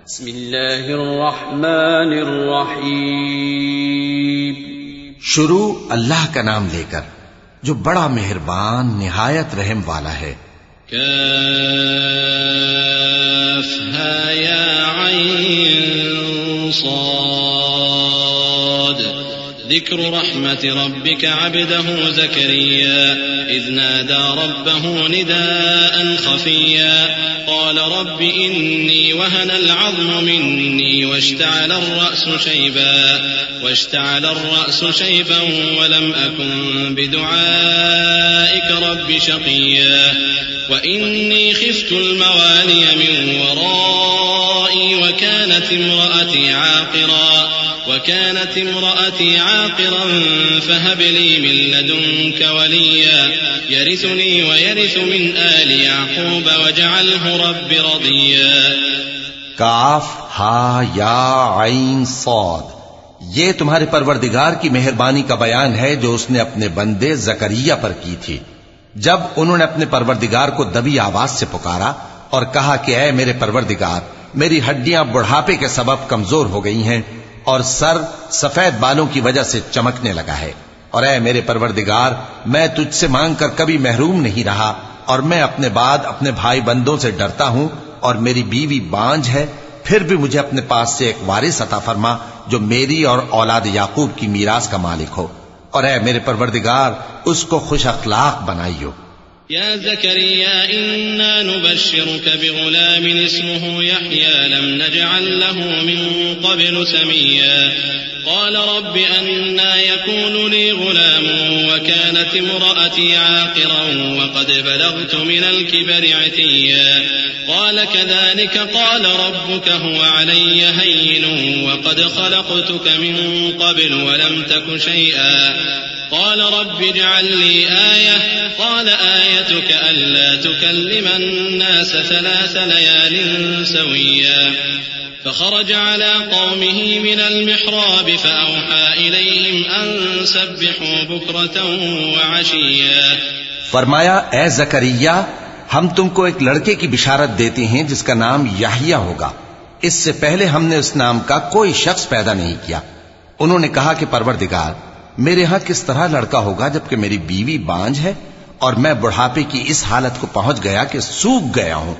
بسم اللہ الرحمن الرحیم. شروع اللہ کا نام لے کر جو بڑا مہربان نہایت رحم والا ہے. كافها يا عين صاد ذكر رحمة ربك عبده زكريا إذ نادى ربه نداء خفيا قال رب إني وهن العظم مني واشتعل الرأس شيبا ولم أكن بدعائك رب شقيا وإني خفت الموالي من ورائي وكانت امرأتي عاقرا فهب لي من لدنك وليا يرثني ويرث من آل يعقوب واجعله رب رضيا. کاف ہا یا عین صاد، یہ تمہارے پروردگار کی مہربانی کا بیان ہے جو اس نے اپنے بندے زکریا پر کی تھی جب انہوں نے اپنے پروردگار کو دبی آواز سے پکارا اور کہا کہ اے میرے پروردگار، میری ہڈیاں بڑھاپے کے سبب کمزور ہو گئی ہیں اور سر سفید بالوں کی وجہ سے چمکنے لگا ہے، اور اے میرے پروردگار، میں تجھ سے مانگ کر کبھی محروم نہیں رہا اور میں اپنے بعد اپنے بھائی بندوں سے ڈرتا ہوں اور میری بیوی بانجھ ہے، پھر بھی مجھے اپنے پاس سے ایک وارث عطا فرما جو میری اور اولاد یعقوب کی میراث کا مالک ہو، اور اے میرے پروردگار اس کو خوش اخلاق بنائیو. يا زكريا إنا نبشرك بغلام اسمه يحيى لم نجعل له من قبل سميا قال رب أنا يكون لي غلام وكانت امرأتي عاقرا وقد بلغت من الكبر عتيا قال كذلك قال ربك هو علي هين وقد خلقتك من قبل ولم تك شيئا قال رب اجعل لي آية قال آيتك ألا تكلم الناس 3 ليال سويا فخرج على قومه من المحراب فأوحى إليهم أن سبحوا بكرة وعشيا. فرمایا اے زکریا، ہم تم کو ایک لڑکے کی بشارت دیتے ہیں جس کا نام یحییٰ ہوگا. اس سے پہلے ہم نے اس نام کا کوئی شخص پیدا نہیں کیا. انہوں نے کہا کہ پروردگار، میرے ہاں کس طرح لڑکا ہوگا جبکہ میری بیوی بانجھ ہے اور میں بڑھاپے کی اس حالت کو پہنچ گیا کہ سوکھ گیا ہوں.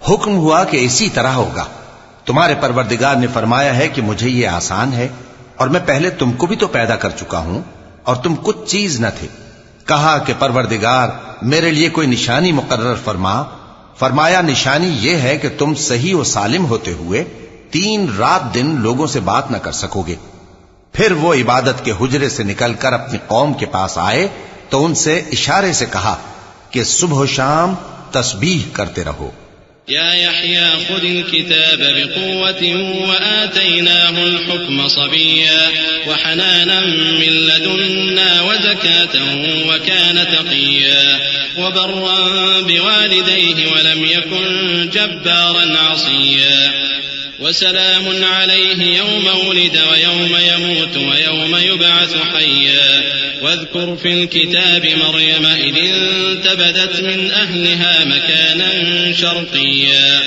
حکم ہوا کہ اسی طرح ہوگا. تمہارے پروردگار نے فرمایا ہے کہ مجھے یہ آسان ہے اور میں پہلے تم کو بھی تو پیدا کر چکا ہوں اور تم کچھ چیز نہ تھے. کہا کہ پروردگار میرے لیے کوئی نشانی مقرر فرما. فرمایا نشانی یہ ہے کہ تم صحیح و سالم ہوتے ہوئے 3 رات دن لوگوں سے بات نہ کر سکو گے. پھر وہ عبادت کے حجرے سے نکل کر اپنی قوم کے پاس آئے تو ان سے اشارے سے کہا کہ صبح و شام تسبیح کرتے رہو. يا يحيى خذ الكتاب بقوة وآتيناه الحكم صبيا وحنانا من لدنا وزكاة وكان تقيا وبرا بوالديه ولم يكن جبارا عصيا وسلام عليه يوم ولد ويوم يموت ويوم يبعث حيا واذكر في الكتاب مريم إذ انتبذت من أهلها مكانا شرقيا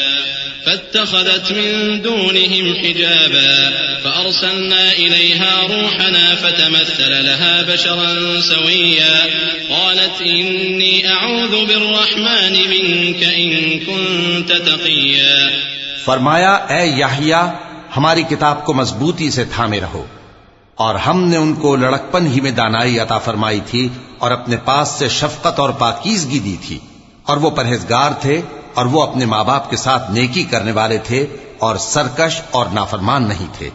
فاتخذت من دونهم حجابا فأرسلنا إليها روحنا فتمثل لها بشرا سويا قالت إني أعوذ بالرحمن منك إن كنت تقيا. فرمایا اے یحییٰ، ہماری کتاب کو مضبوطی سے تھامے رہو، اور ہم نے ان کو لڑکپن ہی میں دانائی عطا فرمائی تھی اور اپنے پاس سے شفقت اور پاکیزگی دی تھی، اور وہ پرہیزگار تھے اور وہ اپنے ماں باپ کے ساتھ نیکی کرنے والے تھے اور سرکش اور نافرمان نہیں تھے.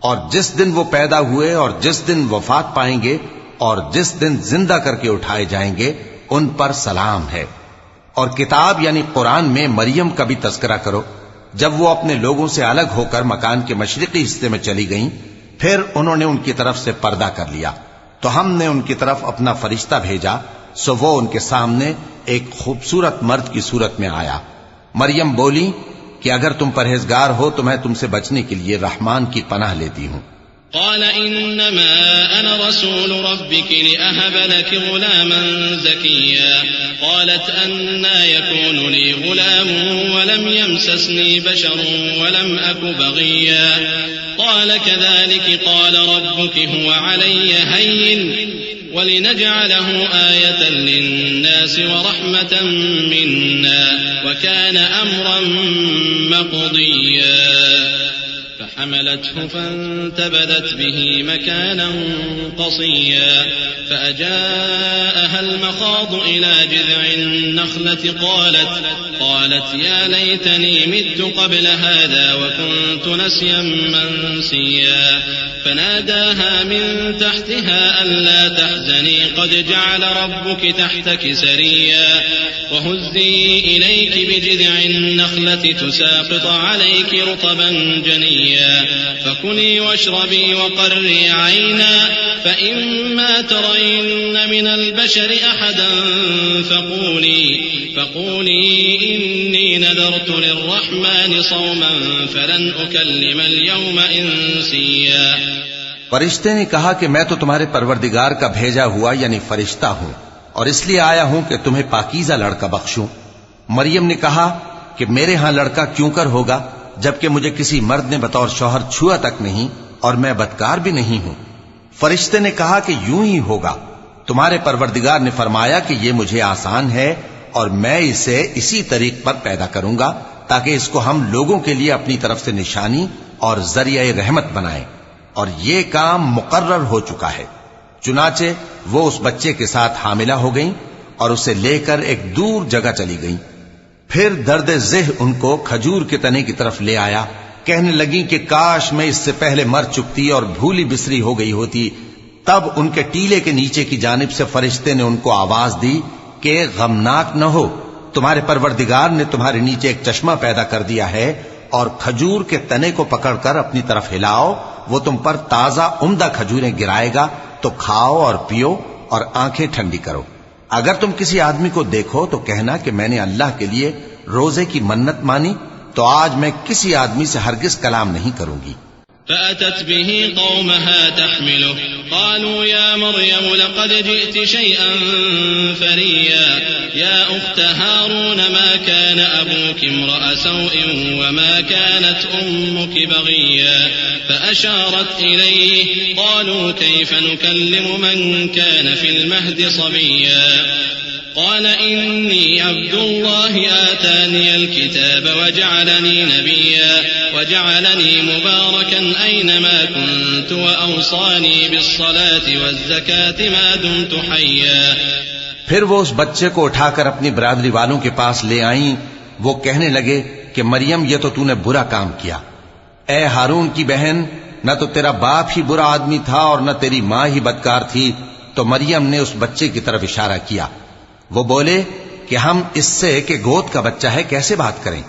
اور جس دن وہ پیدا ہوئے اور جس دن وفات پائیں گے اور جس دن زندہ کر کے اٹھائے جائیں گے ان پر سلام ہے. اور کتاب یعنی قرآن میں مریم کا بھی تذکرہ کرو. جب وہ اپنے لوگوں سے الگ ہو کر مکان کے مشرقی حصے میں چلی گئیں پھر انہوں نے ان کی طرف سے پردہ کر لیا تو ہم نے ان کی طرف اپنا فرشتہ بھیجا سو وہ ان کے سامنے ایک خوبصورت مرد کی صورت میں آیا. مریم بولی کہ اگر تم پرہیزگار ہو تو میں تم سے بچنے کے لیے رحمان کی پناہ لیتی ہوں. قال إنما أنا رسول ربك لأهب لك غلاما زكيا قالت أنى يكون لي غلام ولم يمسسني بشر ولم أك بغيا قال كذلك قال ربك هو علي هين ولنجعله آية للناس ورحمة منا وكان أمرا مقضيا فحملته فانتبذت به مكانا قصيا فأجاءها المخاض إلى جذع النخلة قالت يا ليتني مت قبل هذا وكنت نسيا منسيا فناداها من تحتها ألا تحزني قد جعل ربك تحتك سريا وهزي إليك بجذع النخلة تساقط عليك رطبا جنيا فكلي واشربي وقري عينا فإما ترين من البشر أحدا فقولي إني نذرت للرحمن صوما فلن أكلم اليوم إنسيا. فرشتے نے کہا کہ میں تو تمہارے پروردگار کا بھیجا ہوا یعنی فرشتہ ہوں اور اس لیے آیا ہوں کہ تمہیں پاکیزہ لڑکا بخشوں. مریم نے کہا کہ میرے ہاں لڑکا کیوں کر ہوگا جبکہ مجھے کسی مرد نے بطور شوہر چھوا تک نہیں اور میں بدکار بھی نہیں ہوں. فرشتے نے کہا کہ یوں ہی ہوگا. تمہارے پروردگار نے فرمایا کہ یہ مجھے آسان ہے اور میں اسے اسی طریق پر پیدا کروں گا تاکہ اس کو ہم لوگوں کے لیے اپنی طرف سے نشانی اور ذریعہ رحمت بنائیں. اور یہ کام مقرر ہو چکا ہے. چنانچہ وہ اس بچے کے ساتھ حاملہ ہو گئیں اور اسے لے کر ایک دور جگہ چلی گئیں. پھر درد ذہ ان کو کھجور کے تنے کی طرف لے آیا. کہنے لگیں کہ کاش میں اس سے پہلے مر چکتی اور بھولی بسری ہو گئی ہوتی. تب ان کے ٹیلے کے نیچے کی جانب سے فرشتے نے ان کو آواز دی کہ غمناک نہ ہو، تمہارے پروردگار نے تمہارے نیچے ایک چشمہ پیدا کر دیا ہے اور کھجور کے تنے کو پکڑ کر اپنی طرف ہلاؤ، وہ تم پر تازہ عمدہ کھجوریں گرائے گا، تو کھاؤ اور پیو اور آنکھیں ٹھنڈی کرو. اگر تم کسی آدمی کو دیکھو تو کہنا کہ میں نے اللہ کے لیے روزے کی منت مانی، تو آج میں کسی آدمی سے ہرگز کلام نہیں کروں گی. فأتت به قومها تحمله قالوا يا مريم لقد جئت شيئا فريا يا أخت هارون ما كان أبوك امرأ سوء وما كانت أمك بغيا فأشارت إليه قالوا كيف نكلم من كان في المهد صبيا قال إني عبد الله آتاني الكتاب وجعلني نبيا وجعلني مباركا أينما كنت وأوصاني بالصلاة والزكاة ما دمت حيا. پھر وہ اس بچے کو اٹھا کر اپنی برادری والوں کے پاس لے آئیں. وہ کہنے لگے کہ مریم یہ تو نے برا کام کیا. اے ہارون کی بہن، نہ تو تیرا باپ ہی برا آدمی تھا اور نہ تیری ماں ہی بدکار تھی. تو مریم نے اس بچے کی طرف اشارہ کیا. وہ بولے کہ ہم اس سے کہ گود کا بچہ ہے کیسے بات کریں.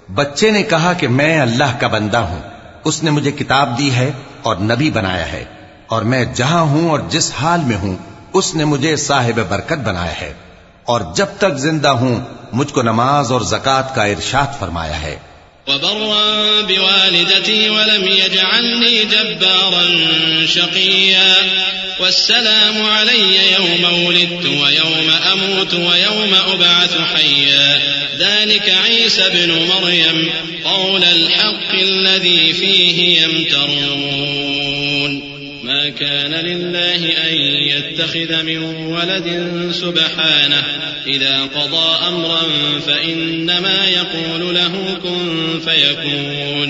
بچے نے کہا کہ میں اللہ کا بندہ ہوں، اس نے مجھے کتاب دی ہے اور نبی بنایا ہے، اور میں جہاں ہوں اور جس حال میں ہوں اس نے مجھے صاحب برکت بنایا ہے، اور جب تک زندہ ہوں مجھ کو نماز اور زکوٰۃ کا ارشاد فرمایا ہے. وبرا بوالدتي ولم يجعلني جبارا شقيا والسلام علي يوم ولدت ويوم أموت ويوم أبعث حيا ذلك عيسى ابن مريم قول الحق الذي فيه يمترون ما كان لله أن يتخذ من ولد سبحانه إذا قضى أمرا فإنما يقول له كن فيكون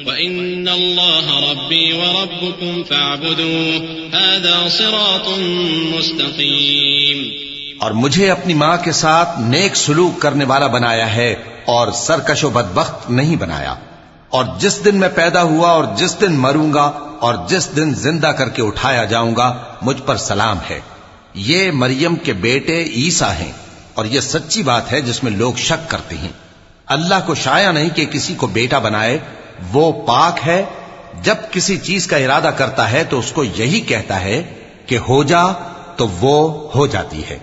وإن الله ربي وربكم فاعبدوه هذا صراط مستقيم. اور مجھے اپنی ماں کے ساتھ نیک سلوک کرنے والا بنایا ہے اور سرکش و بدبخت نہیں بنایا. اور جس دن میں پیدا ہوا اور جس دن مروں گا اور جس دن زندہ کر کے اٹھایا جاؤں گا مجھ پر سلام ہے. یہ مریم کے بیٹے عیسیٰ ہیں اور یہ سچی بات ہے جس میں لوگ شک کرتے ہیں. اللہ کو شایع نہیں کہ کسی کو بیٹا بنائے، وہ پاک ہے. جب کسی چیز کا ارادہ کرتا ہے تو اس کو یہی کہتا ہے کہ ہو جا، تو وہ ہو جاتی ہے.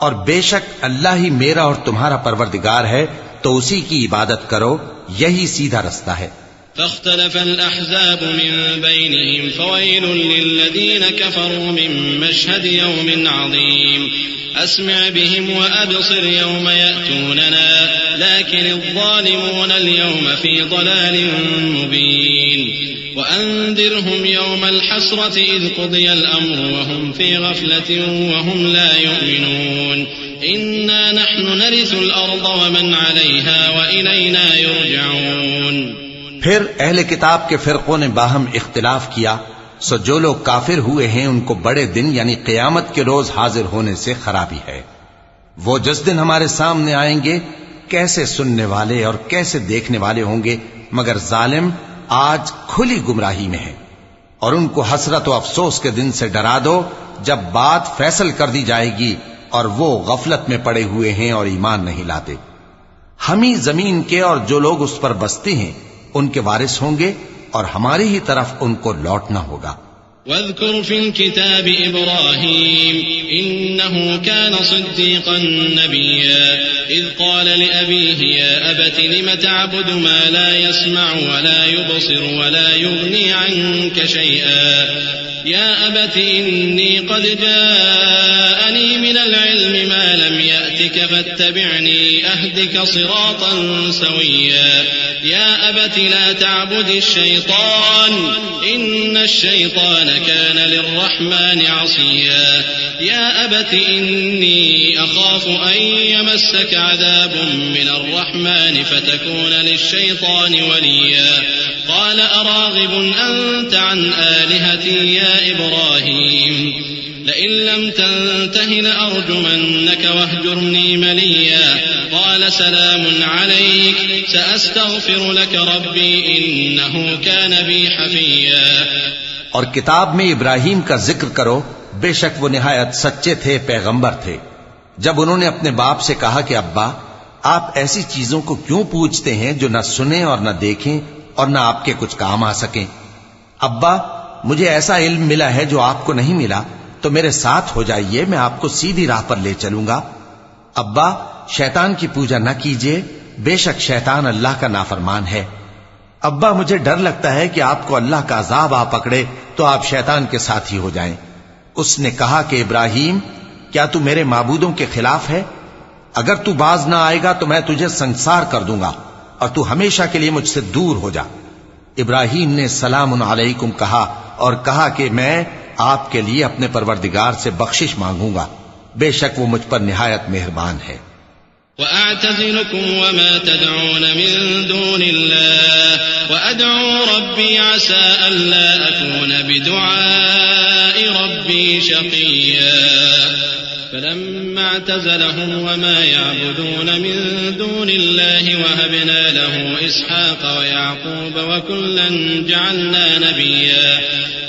اور بے شک اللہ ہی میرا اور تمہارا پروردگار ہے، تو اسی کی عبادت کرو، یہی سیدھا رستہ ہے. فاختلف الأحزاب من بينهم فويل للذين كفروا من مشهد يوم عظيم أسمع بهم وأبصر يوم يأتوننا لكن الظالمون اليوم في ضلال مبين وأنذرهم يوم الحسرة إذ قضي الأمر وهم في غفلة وهم لا يؤمنون إنا نحن نرث الأرض ومن عليها وإلينا يرجعون. پھر اہل کتاب کے فرقوں نے باہم اختلاف کیا، سو جو لوگ کافر ہوئے ہیں ان کو بڑے دن یعنی قیامت کے روز حاضر ہونے سے خرابی ہے. وہ جس دن ہمارے سامنے آئیں گے کیسے سننے والے اور کیسے دیکھنے والے ہوں گے، مگر ظالم آج کھلی گمراہی میں ہے. اور ان کو حسرت و افسوس کے دن سے ڈرا دو جب بات فیصل کر دی جائے گی اور وہ غفلت میں پڑے ہوئے ہیں اور ایمان نہیں لاتے. ہم ہی زمین کے اور جو لوگ اس پر بستے ہیں ان کے وارث ہوں گے اور ہماری ہی طرف ان کو لوٹنا ہوگا. واذكر في الكتاب إبراهيم إنه كان صديقا نبيا إذ قال لأبيه يا أبت لم تعبد ما لا يسمع ولا يبصر ولا يغني عنك شيئا يا أبت إني قد جاءني من العلم ما لم يأتك فاتبعني أهدك صراطا سويا يا أبت لا تعبد الشيطان إن الشيطان كان للرحمن عصيا يا أبت إني أخاف أن يمسك عذاب من الرحمن فتكون للشيطان وليا قال أراغب أنت عن آلهتي يا إبراهيم لئن لم تنته لأرجمنك واهجرني مليا قال سلام عليك سأستغفر لك ربي إنه كان بي حفيا. اور کتاب میں ابراہیم کا ذکر کرو، بے شک وہ نہایت سچے تھے، پیغمبر تھے. جب انہوں نے اپنے باپ سے کہا کہ ابا آپ ایسی چیزوں کو کیوں پوچھتے ہیں جو نہ سنیں اور نہ دیکھیں اور نہ آپ کے کچھ کام آ سکیں. ابا مجھے ایسا علم ملا ہے جو آپ کو نہیں ملا، تو میرے ساتھ ہو جائیے، میں آپ کو سیدھی راہ پر لے چلوں گا. ابا شیطان کی پوجا نہ کیجیے، بے شک شیطان اللہ کا نافرمان ہے. ابا مجھے ڈر لگتا ہے کہ آپ کو اللہ کا عذاب آ پکڑے تو آپ شیطان کے ساتھی ہو جائیں. اس نے کہا کہ ابراہیم کیا تو میرے معبودوں کے خلاف ہے؟ اگر تو باز نہ آئے گا تو میں تجھے سنسار کر دوں گا اور تو ہمیشہ کے لیے مجھ سے دور ہو جا. ابراہیم نے سلام علیکم کہا اور کہا کہ میں آپ کے لیے اپنے پروردگار سے بخشش مانگوں گا، بے شک وہ مجھ پر نہایت مہربان ہے. وأعتزلكم وما تدعون من دون الله وأدعو ربي عسى ألا أكون بدعاء ربي شقيا. فلما اعتزلهم وما يعبدون من دون الله وهبنا له إسحاق ويعقوب وكلا جعلنا نبيا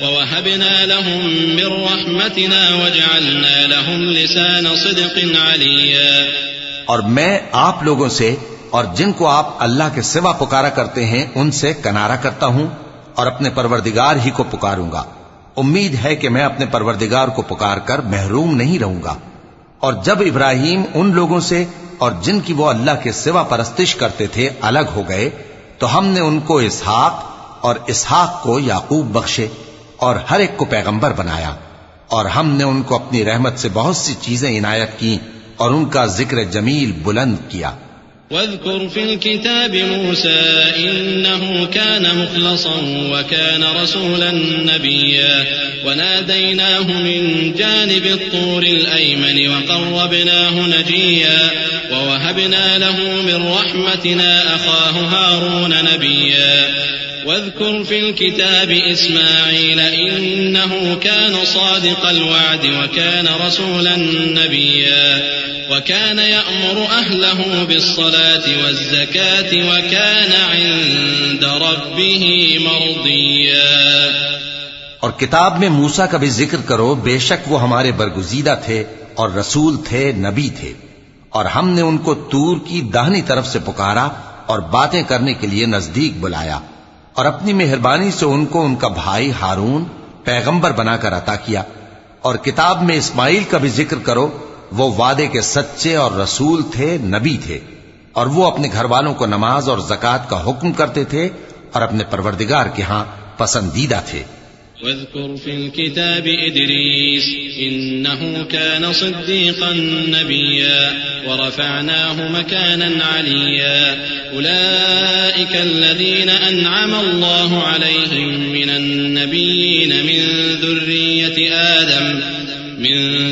ووهبنا لهم من رحمتنا وجعلنا لهم لسان صدق عليا. اور میں آپ لوگوں سے اور جن کو آپ اللہ کے سوا پکارا کرتے ہیں ان سے کنارہ کرتا ہوں اور اپنے پروردگار ہی کو پکاروں گا. امید ہے کہ میں اپنے پروردگار کو پکار کر محروم نہیں رہوں گا. اور جب ابراہیم ان لوگوں سے اور جن کی وہ اللہ کے سوا پرستش کرتے تھے الگ ہو گئے تو ہم نے ان کو اسحاق اور اسحاق کو یعقوب بخشے اور ہر ایک کو پیغمبر بنایا. اور ہم نے ان کو اپنی رحمت سے بہت سی چیزیں عنایت کی اور ان کا ذکر جمیل بلند کیا. واذكر في الكتاب موسى إنه كان مخلصا وكان رسولا نبيا وناديناه من جانب الطور الأيمن وقربناه نجيا ووهبنا له من رحمتنا أخاه هارون نبيا. واذكر في الكتاب إسماعيل إنه كان صادق الوعد وكان رسولا نبيا وكان يأمر أهله بالصلاة والزكاة وكان عند ربه مرضيا. اور کتاب میں موسیٰ کا بھی ذکر کرو، بے شک وہ ہمارے برگزیدہ تھے اور رسول تھے، نبی تھے. اور ہم نے ان کو طور کی داہنی طرف سے پکارا اور باتیں کرنے کے لیے نزدیک بلایا اور اپنی مہربانی سے ان کو ان کا بھائی ہارون پیغمبر بنا کر عطا کیا. اور کتاب میں اسماعیل کا بھی ذکر کرو، وہ وعدے کے سچے اور رسول تھے، نبی تھے. اور وہ اپنے گھر والوں کو نماز اور زکوٰۃ کا حکم کرتے تھے اور اپنے پروردگار کے ہاں پسندیدہ تھے۔ واذكر في الكتاب إدريس إنه كان صديقا نبيا ورفعناه مكانا عليا أولئك الذين أنعم الله عليهم من النبيين من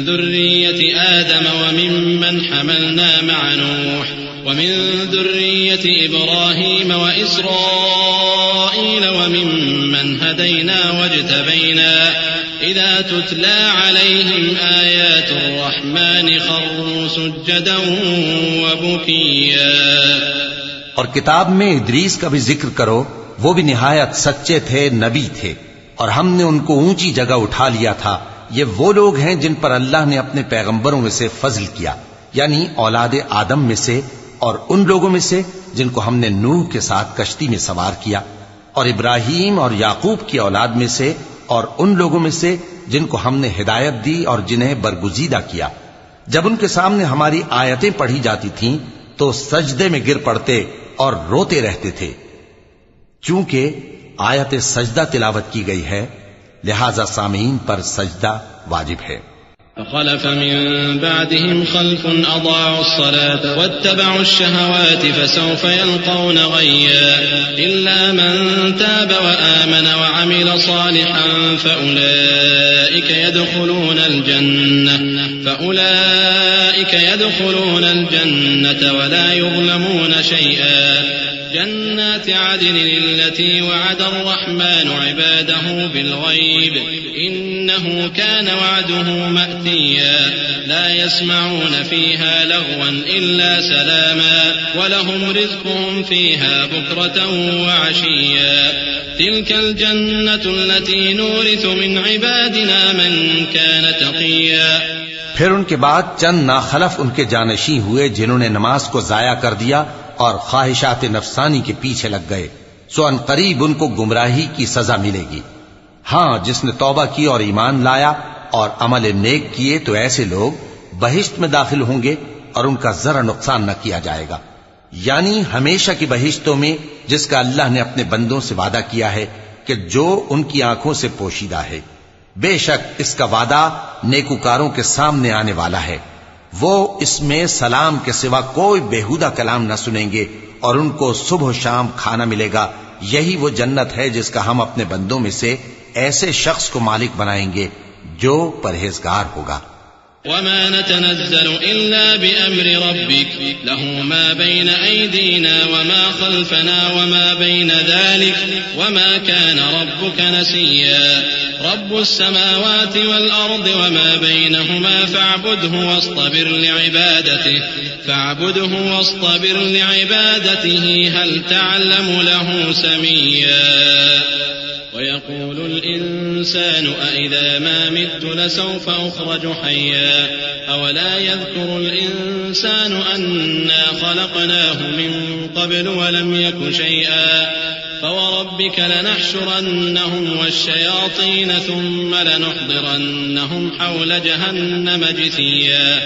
ذرية آدم وممن حملنا مع نوح ومن ذرية إبراهيم وإسرائيل وممن هدينا واجتبينا إذا تتلى عليهم آيات الرحمن خروا سجدا وبكيا۔ اور کتاب میں ادریس کا بھی ذکر کرو، وہ بھی نہایت سچے تھے، نبی تھے، اور ہم نے ان کو اونچی جگہ اٹھا لیا تھا۔ یہ وہ لوگ ہیں جن پر اللہ نے اپنے پیغمبروں میں سے فضل کیا، یعنی اولاد آدم میں سے، اور ان لوگوں میں سے جن کو ہم نے نوح کے ساتھ کشتی میں سوار کیا، اور ابراہیم اور یعقوب کی اولاد میں سے، اور ان لوگوں میں سے جن کو ہم نے ہدایت دی اور جنہیں برگزیدہ کیا۔ جب ان کے سامنے ہماری آیتیں پڑھی جاتی تھیں تو سجدے میں گر پڑتے اور روتے رہتے تھے۔ چونکہ آیت سجدہ تلاوت کی گئی ہے، لہذا سامعین پر سجدہ واجب ہے۔ فخلف من بعدهم خلف أضاعوا الصلاة واتبعوا الشهوات فسوف يلقون غيا إلا من تاب وآمن وعمل صالحا فأولئك يدخلون الجنة ولا يظلمون شيئا جنات عدن التي وعد الرحمن عباده بالغيب إنه كان وعده مأتيا لا يسمعون فيها لغوا إلا سلاما ولهم رزقهم فيها بكرة وعشيا تلك الجنة التي نورث من عبادنا من كان تقيا۔ پھر ان کے بعد چند ناخلف ان کے جانشین ہوئے جنہوں نے نماز کو ضائع کر دیا اور خواہشات نفسانی کے پیچھے لگ گئے، سو ان قریب ان کو گمراہی کی سزا ملے گی۔ ہاں، جس نے توبہ کی اور ایمان لایا اور عمل نیک کیے تو ایسے لوگ بہشت میں داخل ہوں گے اور ان کا ذرا نقصان نہ کیا جائے گا، یعنی ہمیشہ کی بہشتوں میں جس کا اللہ نے اپنے بندوں سے وعدہ کیا ہے کہ جو ان کی آنکھوں سے پوشیدہ ہے۔ بے شک اس کا وعدہ نیکوکاروں کے سامنے آنے والا ہے، وہ اس میں سلام کے سوا کوئی بیہودہ کلام نہ سنیں گے اور ان کو صبح و شام کھانا ملے گا۔ یہی وہ جنت ہے جس کا ہم اپنے بندوں میں سے ایسے شخص کو مالک بنائیں گے جو پرہیزگار ہوگا۔ وما نتنزل إلا بأمر ربك له ما بين أيدينا وما خلفنا وما بين ذلك وما كان ربك نسيا رب السماوات والأرض وما بينهما فاعبده واصطبر لعبادته هل تعلم له سميا ويقول الإنسان أإذا ما مت لسوف أخرج حيا أولا يذكر الإنسان أنا خلقناه من قبل ولم يك شيئا فوربك لنحشرنهم والشياطين ثم لنحضرنهم حول جهنم جثيا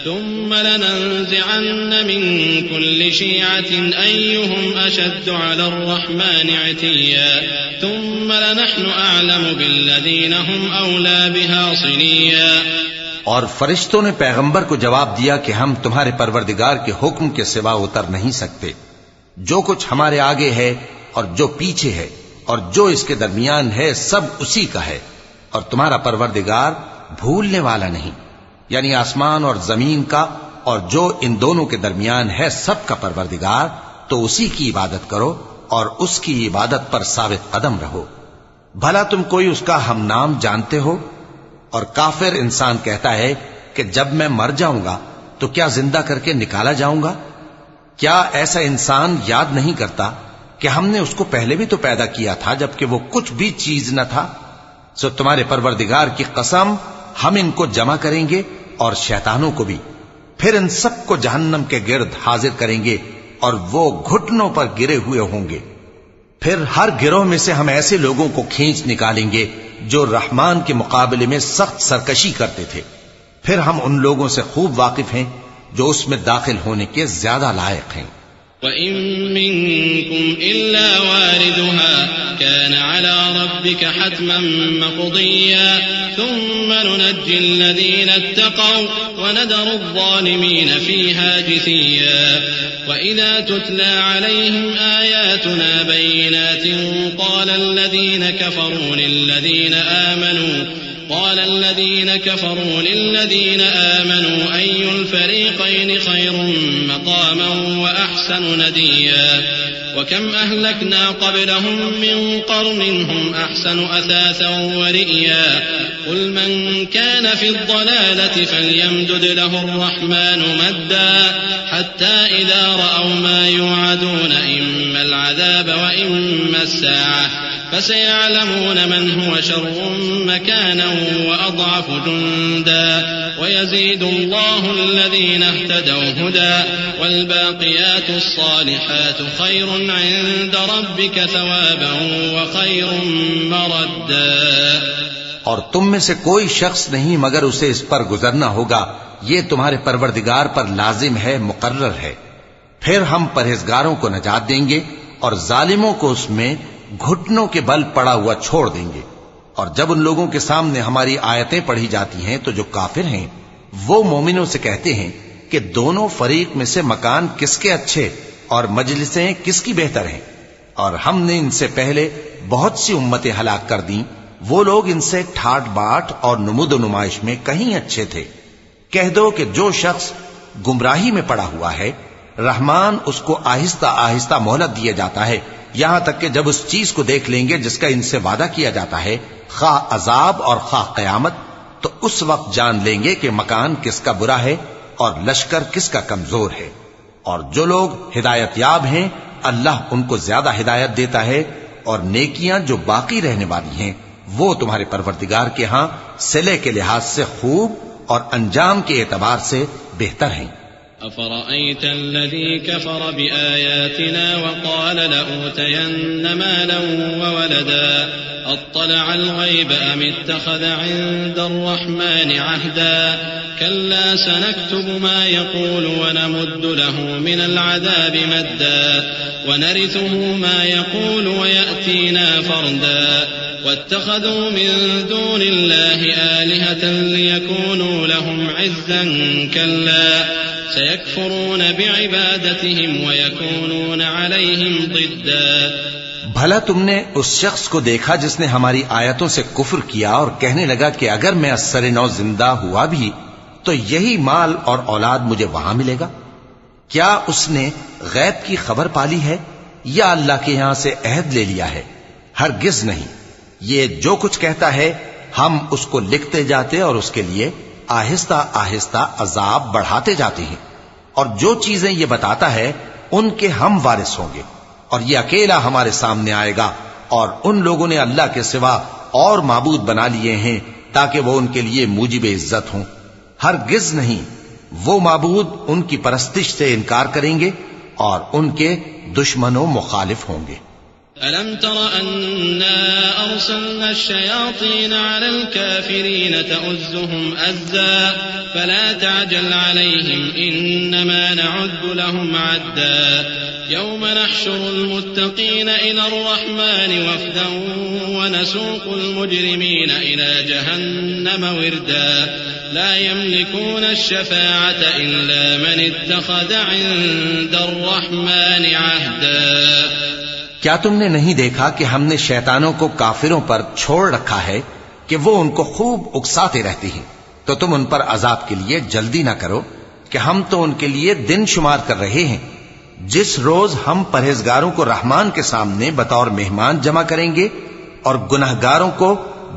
ثم لننزعن من كل شيعة أيهم أشد على الرحمن عتيا ثم لنحن أعلم بالذين هم أولى بها صليا۔ اور فرشتوں نے پیغمبر کو جواب دیا کہ ہم تمہارے پروردگار کے حکم کے سوا اتر نہیں سکتے، جو کچھ ہمارے آگے ہے اور جو پیچھے ہے اور جو اس کے درمیان ہے سب اسی کا ہے، اور تمہارا پروردگار بھولنے والا نہیں، یعنی آسمان اور زمین کا اور جو ان دونوں کے درمیان ہے سب کا پروردگار، تو اسی کی عبادت کرو اور اس کی عبادت پر ثابت قدم رہو۔ بھلا تم کوئی اس کا ہم نام جانتے ہو؟ اور کافر انسان کہتا ہے کہ جب میں مر جاؤں گا تو کیا زندہ کر کے نکالا جاؤں گا؟ کیا ایسا انسان یاد نہیں کرتا کہ ہم نے اس کو پہلے بھی تو پیدا کیا تھا جبکہ وہ کچھ بھی چیز نہ تھا؟ سو تمہارے پروردگار کی قسم ہم ان کو جمع کریں گے اور شیطانوں کو بھی، پھر ان سب کو جہنم کے گرد حاضر کریں گے اور وہ گھٹنوں پر گرے ہوئے ہوں گے۔ پھر ہر گروہ میں سے ہم ایسے لوگوں کو کھینچ نکالیں گے جو رحمان کے مقابلے میں سخت سرکشی کرتے تھے، پھر ہم ان لوگوں سے خوب واقف ہیں جو اس میں داخل ہونے کے زیادہ لائق ہیں۔ وَإِن مِّنكُمْ إِلَّا وَارِدُهَا كَانَ عَلَى رَبِّكَ حَتْمًا مَّقْضِيًّا ثُمَّ نُنَجِّي الَّذِينَ اتَّقَوْا وَنَذَرُ الظَّالِمِينَ فِيهَا جِثِيًّا وَإِذَا تُتْلَى عَلَيْهِمْ آيَاتُنَا بَيِّنَاتٍ قَالَ الَّذِينَ كَفَرُوا لِلَّذِينَ آمَنُوا أَيُّ الْفَرِيقَيْنِ خَيْرٌ مَّقَامًا وَأَحْسَنُ نَدِيًّا وَكَمْ أَهْلَكْنَا قَبْلَهُم مِّن قَرْنٍ هُمْ أَحْسَنُ أَثَاثًا وَرِئْيًا قُلْ مَّن كَانَ فِي الضَّلَالَةِ فَلْيَمْدُدْ لَهُ الرَّحْمَٰنُ مَدًّا حَتَّىٰ إِذَا رَأَوْا مَا يُوعَدُونَ إِمَّا الْعَذَابَ وَإِمَّا السَّاعَةَ فسيعلمون من هو شر مكانا وأضعف جندا ويزيد الله الذين اهتدوا هدى والباقيات الصالحات خير عند ربك ثوابا وخير مردا. اور تم میں سے کوئی شخص نہیں مگر اسے اس پر گزرنا ہوگا، یہ تمہارے پروردگار پر لازم ہے، مقرر ہے. پھر ہم پرہیزگاروں کو نجات دیں گے اور ظالموں کو اس میں گھٹنوں کے بل پڑا ہوا چھوڑ دیں گے. اور جب ان لوگوں کے سامنے ہماری آیتیں پڑھی جاتی ہیں تو جو کافر ہیں وہ مومنوں سے کہتے ہیں کہ دونوں فریق میں سے مکان کس کے اچھے اور مجلسیں کس کی بہتر ہیں، اور ہم نے ان سے پہلے بہت سی امتیں ہلاک کر دیں، وہ لوگ ان سے ٹھاٹ باٹ اور نمود و نمائش میں کہیں اچھے تھے. کہہ دو کہ جو شخص گمراہی میں پڑا ہوا ہے رحمان اس کو آہستہ آہستہ مہلت دیا جاتا ہے، یہاں تک کہ جب اس چیز کو دیکھ لیں گے جس کا ان سے وعدہ کیا جاتا ہے، خواہ عذاب اور خواہ قیامت، تو اس وقت جان لیں گے کہ مکان کس کا برا ہے اور لشکر کس کا کمزور ہے. اور جو لوگ ہدایت یاب ہیں اللہ ان کو زیادہ ہدایت دیتا ہے، اور نیکیاں جو باقی رہنے والی ہیں وہ تمہارے پروردگار کے ہاں صلے کے لحاظ سے خوب اور انجام کے اعتبار سے بہتر ہیں. أفرأيت الذي كفر بآياتنا وقال لأوتين مالا وولدا أطلع الغيب أم اتخذ عند الرحمن عهدا كلا سنكتب ما يقول ونمد له من العذاب مدا ونرثه ما يقول ويأتينا فردا واتخذوا من دون الله آلهة ليكونوا لهم عزا كلا سيكفرون بعبادتهم ويكونون عليهم ضدا. بھلا تم نے اس شخص کو دیکھا جس نے ہماری آیتوں سے کفر کیا اور کہنے لگا کہ اگر میں اثر نو زندہ ہوا بھی تو یہی مال اور اولاد مجھے وہاں ملے گا؟ کیا اس نے غیب کی خبر پالی ہے یا اللہ کے یہاں سے عہد لے لیا ہے؟ ہرگز نہیں. یہ جو کچھ کہتا ہے ہم اس کو لکھتے جاتے اور اس کے لیے آہستہ آہستہ عذاب بڑھاتے جاتے ہیں، اور جو چیزیں یہ بتاتا ہے ان کے ہم وارث ہوں گے، اور یہ اکیلا ہمارے سامنے آئے گا. اور ان لوگوں نے اللہ کے سوا اور معبود بنا لیے ہیں تاکہ وہ ان کے لیے موجب عزت ہوں. ہرگز نہیں، وہ معبود ان کی پرستش سے انکار کریں گے اور ان کے دشمنوں مخالف ہوں گے. ألم تر أنا أرسلنا الشياطين على الكافرين تؤزهم أزا فلا تعجل عليهم إنما نعد لهم عدا يوم نحشر المتقين إلى الرحمن وفدا ونسوق المجرمين إلى جهنم وردا لا يملكون الشفاعة إلا من اتخذ عند الرحمن عهدا. کیا تم نے نہیں دیکھا کہ ہم نے شیطانوں کو کافروں پر چھوڑ رکھا ہے کہ وہ ان کو خوب اکساتے رہتی ہیں؟ تو تم ان پر عذاب کے لیے جلدی نہ کرو کہ ہم تو ان کے لیے دن شمار کر رہے ہیں. جس روز ہم پرہیزگاروں کو رحمان کے سامنے بطور مہمان جمع کریں گے اور گناہگاروں کو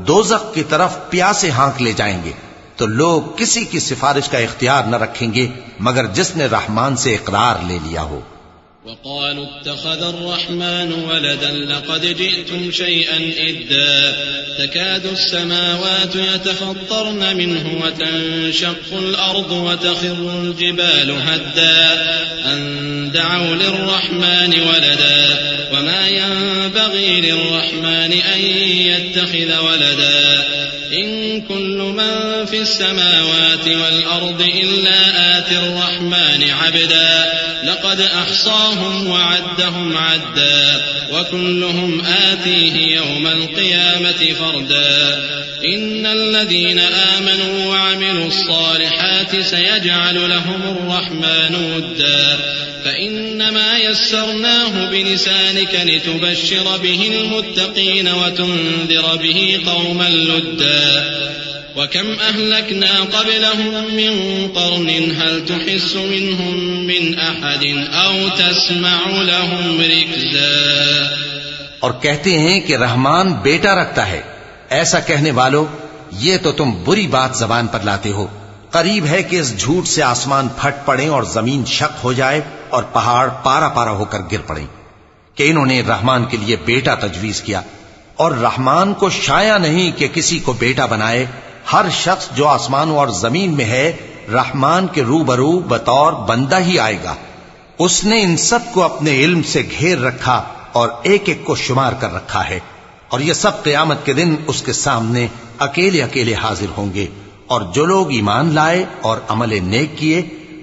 دوزخ کی طرف پیاسے ہانک لے جائیں گے تو لوگ کسی کی سفارش کا اختیار نہ رکھیں گے مگر جس نے رحمان سے اقرار لے لیا ہو. وقالوا اتخذ الرحمن ولدا لقد جئتم شيئا إدا تكاد السماوات يتفطرن منه وتنشق الأرض وتخر الجبال هدا أن دعوا للرحمن ولدا وما ينبغي للرحمن أن يتخذ ولدا إن كل من في السماوات والأرض إلا آتي الرحمن عبدا لقد أحصاهم أحصاهم وعدهم عدا وكلهم آتيه يوم القيامة فردا إن الذين آمنوا وعملوا الصالحات سيجعل لهم الرحمن ودا فإنما يسرناه بلسانك لتبشر به المتقين وتنذر به قوما لدا وكم أهلكنا قبلهم من قرن هل تحس منهم من أحد أو تسمع لهم ركزا. اور کہتے ہیں کہ رحمان بیٹا رکھتا ہے. ایسا کہنے والو یہ تو تم بری بات زبان پر لاتے ہو. قریب ہے کہ اس جھوٹ سے آسمان پھٹ پڑے اور زمین شق ہو جائے اور پہاڑ پارا پارا ہو کر گر پڑے کہ انہوں نے رحمان کے لیے بیٹا تجویز کیا. اور رحمان کو شایع نہیں کہ کسی کو بیٹا بنائے. ہر شخص جو آسمانوں اور زمین میں ہے رحمان کے روبرو بطور بندہ ہی آئے گا. اس نے ان سب کو اپنے علم سے گھیر رکھا اور ایک ایک کو شمار کر رکھا ہے. اور یہ سب قیامت کے دن اس کے سامنے اکیلے اکیلے حاضر ہوں گے. اور جو لوگ ایمان لائے اور عمل نیک کیے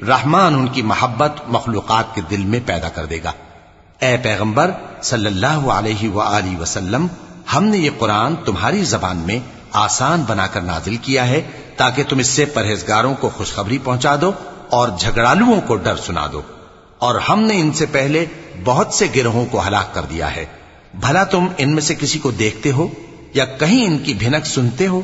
رحمان ان کی محبت مخلوقات کے دل میں پیدا کر دے گا. اے پیغمبر صلی اللہ علیہ وآلہ وسلم، ہم نے یہ قرآن تمہاری زبان میں آسان بنا کر نازل کیا ہے تاکہ تم اس سے پرہیزگاروں کو خوشخبری پہنچا دو اور جھگڑالوؤں کو ڈر سنا دو. اور ہم نے ان سے پہلے بہت سے گروہوں کو ہلاک کر دیا ہے. بھلا تم ان میں سے کسی کو دیکھتے ہو یا کہیں ان کی بھنک سنتے ہو؟